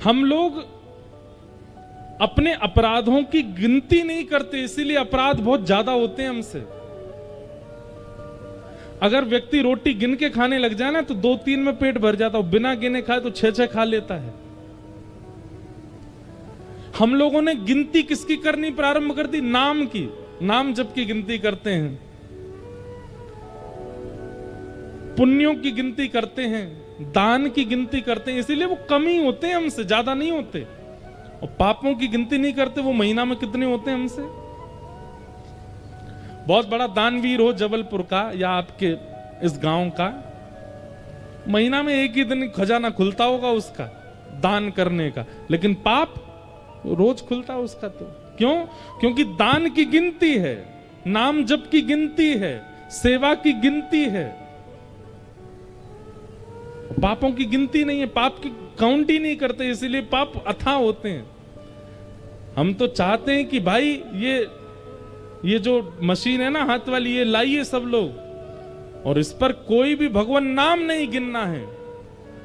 हम लोग अपने अपराधों की गिनती नहीं करते, इसीलिए अपराध बहुत ज्यादा होते हैं हमसे। अगर व्यक्ति रोटी गिन के खाने लग जाए ना तो 2-3 में पेट भर जाता है, बिना गिने खाए तो 6-6 खा लेता है। हम लोगों ने गिनती किसकी करनी प्रारंभ कर दी? नाम की। नाम जप की गिनती करते हैं, पुण्यों की गिनती करते हैं, दान की गिनती करते हैं, इसीलिए वो कम ही होते हैं हमसे, ज्यादा नहीं होते। और पापों की गिनती नहीं करते, वो महीना में कितने होते हैं हमसे। बहुत बड़ा दानवीर हो जबलपुर का या आपके इस गांव का, महीना में एक ही दिन खजाना खुलता होगा उसका दान करने का, लेकिन पाप रोज खुलता है उसका। तो क्यों? क्योंकि दान की गिनती है, नाम जप की गिनती है, सेवा की गिनती है, पापों की गिनती नहीं है। पाप की काउंट ही नहीं करते, इसीलिए पाप अथाह होते हैं। हम तो चाहते हैं कि भाई ये जो मशीन है ना हाथ वाली, ये लाइए सब लोग, और इस पर कोई भी भगवान नाम नहीं गिनना है।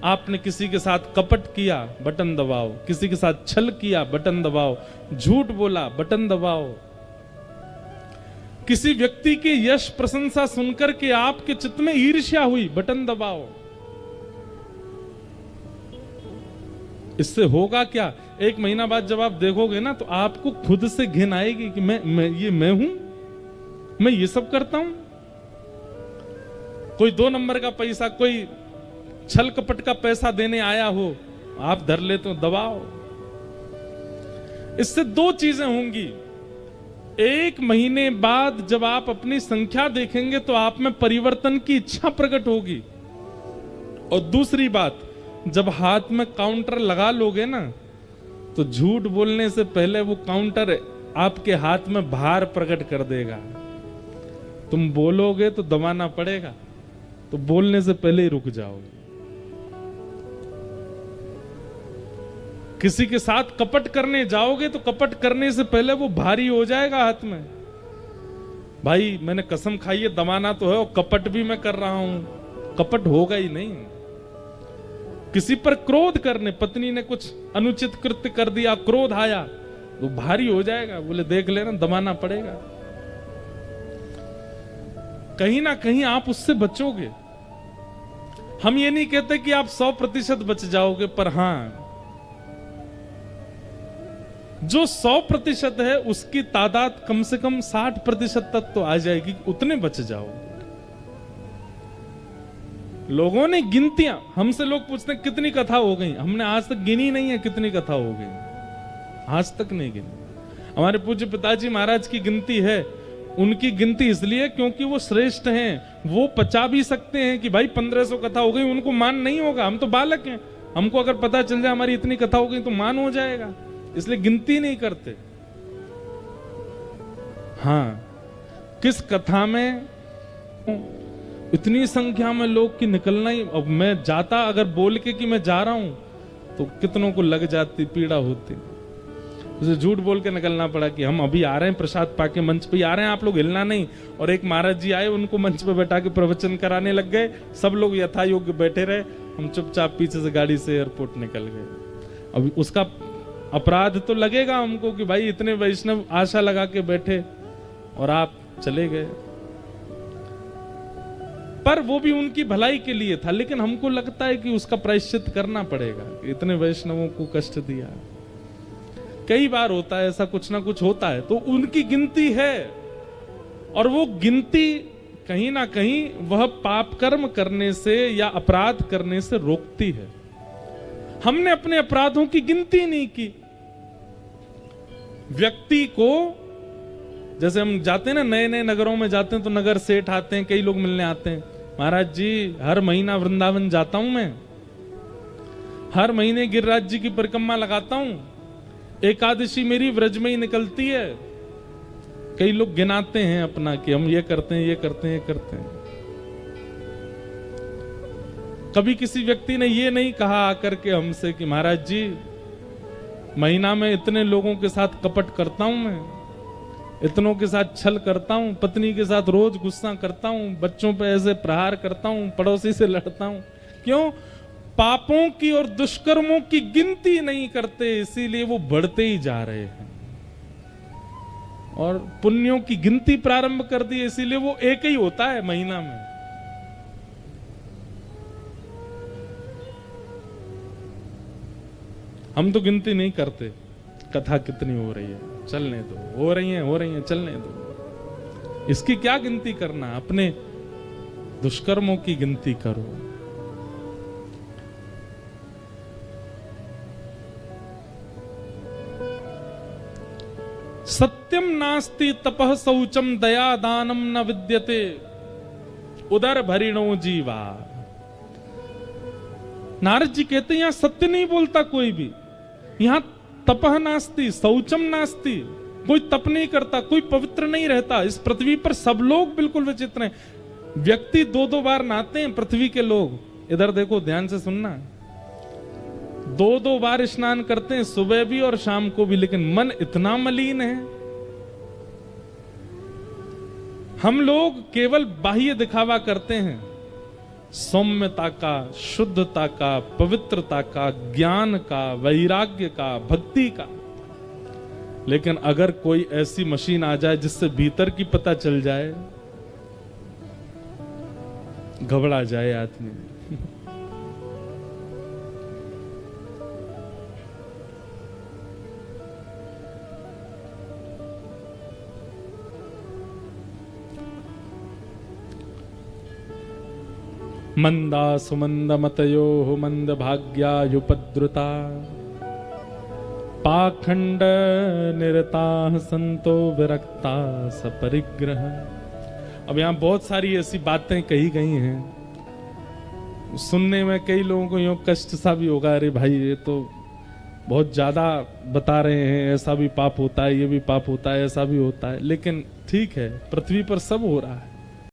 आपने किसी के साथ कपट किया, बटन दबाओ। किसी के साथ छल किया, बटन दबाओ। झूठ बोला, बटन दबाओ। किसी व्यक्ति के यश प्रशंसा सुनकर के आपके चित्त में ईर्ष्या हुई, बटन दबाओ। इससे होगा क्या? एक महीना बाद जब आप देखोगे ना तो आपको खुद से घिन आएगी कि मैं हूं, मैं ये सब करता हूं। कोई 2 नंबर का पैसा, कोई छल कपट का पैसा देने आया हो, आप धर लेते हो, दबाओ। इससे 2 चीजें होंगी। 1 महीने बाद जब आप अपनी संख्या देखेंगे तो आप में परिवर्तन की इच्छा प्रकट होगी, और दूसरी बात, जब हाथ में काउंटर लगा लोगे ना तो झूठ बोलने से पहले वो काउंटर आपके हाथ में भार प्रकट कर देगा। तुम बोलोगे तो दबाना पड़ेगा, तो बोलने से पहले ही रुक जाओगे। किसी के साथ कपट करने जाओगे तो कपट करने से पहले वो भारी हो जाएगा हाथ में। भाई मैंने कसम खाई है, दबाना तो है, और कपट भी मैं कर रहा हूं, कपट होगा ही नहीं। किसी पर क्रोध करने, पत्नी ने कुछ अनुचित कृत्य कर दिया, क्रोध आया, तो भारी हो जाएगा। बोले देख लेना, दबाना पड़ेगा। कहीं ना कहीं आप उससे बचोगे। हम ये नहीं कहते कि आप 100% बच जाओगे, पर हां, जो 100% है उसकी तादाद कम से कम 60% तक तो आ जाएगी, उतने बच जाओ। लोगों ने गिनतियां, हमसे लोग पूछते हैं कितनी कथा हो गई, हमने आज तक गिनी नहीं है कितनी कथा हो गई, आज तक नहीं गिनी। हमारे पूज्य पिताजी महाराज की गिनती है, उनकी गिनती इसलिए क्योंकि वो श्रेष्ठ हैं, वो पचा भी सकते हैं कि भाई 1500 कथा हो गई, उनको मान नहीं होगा। हम तो बालक हैं, हमको अगर पता चल जाए हमारी इतनी कथा हो गई तो मान हो जाएगा, इसलिए गिनती नहीं करते। हां, किस कथा में इतनी संख्या में लोग की निकलना ही, अब मैं जाता अगर बोल के कि मैं जा रहा हूं तो कितनों को लग जाती, पीड़ा होती। उसे झूठ बोल के निकलना पड़ा कि हम अभी आ रहे हैं, प्रसाद पाके मंच पे आ रहे हैं, आप लोग हिलना नहीं। और एक महाराज जी आए, उनको मंच पे बैठा के प्रवचन कराने लग गए, सब लोग यथा योग्य बैठे रहे, हम चुपचाप पीछे से गाड़ी से एयरपोर्ट निकल गए। अब उसका अपराध तो लगेगा हमको कि भाई इतने वैष्णव आशा लगा के बैठे और आप चले गए, पर वो भी उनकी भलाई के लिए था। लेकिन हमको लगता है कि उसका प्रायश्चित करना पड़ेगा, इतने वैष्णवों को कष्ट दिया। कई बार होता है ऐसा, कुछ ना कुछ होता है, तो उनकी गिनती है, और वो गिनती कहीं ना कहीं वह पाप कर्म करने से या अपराध करने से रोकती है। हमने अपने अपराधों की गिनती नहीं की। व्यक्ति को, जैसे हम जाते हैं ना, नए नए नगरों में जाते हैं तो नगर सेठ आते हैं, कई लोग मिलने आते हैं, महाराज जी हर महीना वृंदावन जाता हूं मैं, हर महीने गिरिराज जी की परिक्रमा लगाता हूं, एकादशी मेरी व्रज में ही निकलती है। कई लोग गिनाते हैं अपना कि हम ये करते हैं, ये करते हैं, ये करते हैं। कभी किसी व्यक्ति ने ये नहीं कहा आकर के हमसे कि महाराज जी महीना में इतने लोगों के साथ कपट करता हूं मैं, इतनों के साथ छल करता हूं, पत्नी के साथ रोज गुस्सा करता हूं, बच्चों पे ऐसे प्रहार करता हूं, पड़ोसी से लड़ता हूं। क्यों? पापों की और दुष्कर्मों की गिनती नहीं करते, इसीलिए वो बढ़ते ही जा रहे हैं। और पुण्यों की गिनती प्रारंभ कर दी, इसीलिए वो एक ही होता है महीना में। हम तो गिनती नहीं करते, कथा कितनी हो रही है, चलने दो, हो रही है, चलने दो। इसकी क्या गिनती करना, अपने दुष्कर्मों की गिनती करो। सत्यम नास्ति तपः शौचम दया दानम न विद्यते उदर भरिणो जीवा। नारद जी कहते हैं यहां सत्य नहीं बोलता कोई भी, यहां तपः नास्ति शौचम नास्ति, कोई तप नहीं करता, कोई पवित्र नहीं रहता। इस पृथ्वी पर सब लोग बिल्कुल विचित्र हैं। व्यक्ति 2-2 बार नहाते हैं पृथ्वी के लोग, इधर देखो ध्यान से सुनना, 2-2 बार स्नान करते हैं, सुबह भी और शाम को भी, लेकिन मन इतना मलिन है। हम लोग केवल बाह्य दिखावा करते हैं, सौम्यता का, शुद्धता का, पवित्रता का, ज्ञान का, वैराग्य का, भक्ति का। लेकिन अगर कोई ऐसी मशीन आ जाए जिससे भीतर की पता चल जाए, घबरा जाए आदमी। मंदा सुमंद मतयो मंद भाग्यायुपद्रुता पाखंड निरता संतो विरक्ता सपरिग्रह। अब यहां बहुत सारी ऐसी बातें कही गई हैं, सुनने में कई लोगों को यूं कष्ट सा भी होगा, अरे भाई ये तो बहुत ज्यादा बता रहे हैं, ऐसा भी पाप होता है, ये भी पाप होता है, ऐसा भी होता है। लेकिन ठीक है, पृथ्वी पर सब हो रहा है।